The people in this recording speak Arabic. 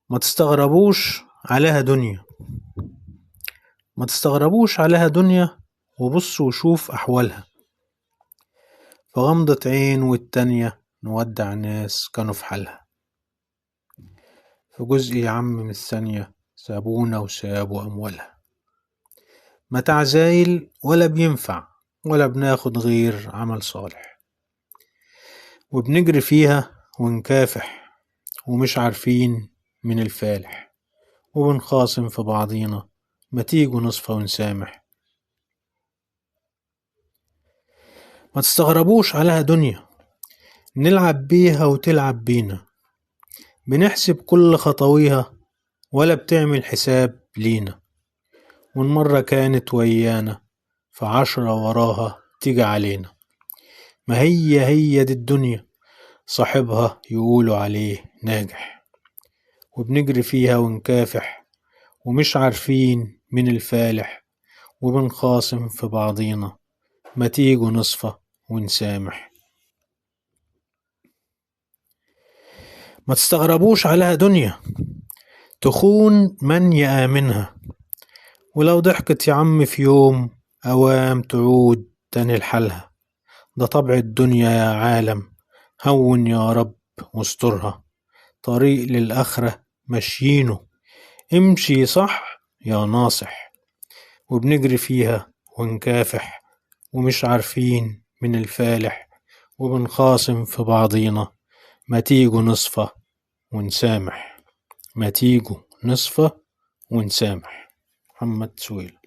ما تستغربوش عليها دنيا، ما تستغربوش عليها دنيا، وبص وشوف أحوالها. في غمضة عين والتانية نودع ناس كانوا في حالها. في جزء يا عم من الثانية سابونا وسابوا أموالها. متاع زايل ولا بينفع ولا بناخد غير عمل صالح، وبنجري فيها ونكافح ومش عارفين من الفالح، وبنخاصم في بعضينا ما تيجوا نصفى ونسامح. ما تستغربوش عليها دنيا، نلعب بيها وتلعب بينا، بنحسب كل خطويها ولا بتعمل حساب لينا. والمرة كانت ويانا ف10 وراها تيجي علينا. ما هي دي الدنيا، صاحبها يقولوا عليه ناجح، وبنجري فيها ونكافح ومش عارفين من الفالح، وبنخاصم في بعضينا ما تيجوا نصفى ونسامح. ما تستغربوش عليها دنيا، تخون من يآمنها، ولو ضحكت يا عم في يوم أوام تعود تاني لحالها. ده طبع الدنيا يا عالم، هون يا رب واسترها، طريق للآخرة ماشيينه، امشي صح يا ناصح. وبنجري فيها ونكافح ومش عارفين من الفالح، وبنخاصم في بعضينا ما تيجوا نصفى ونسامح. ما تيجوا نصفى ونسامح. محمد سويل.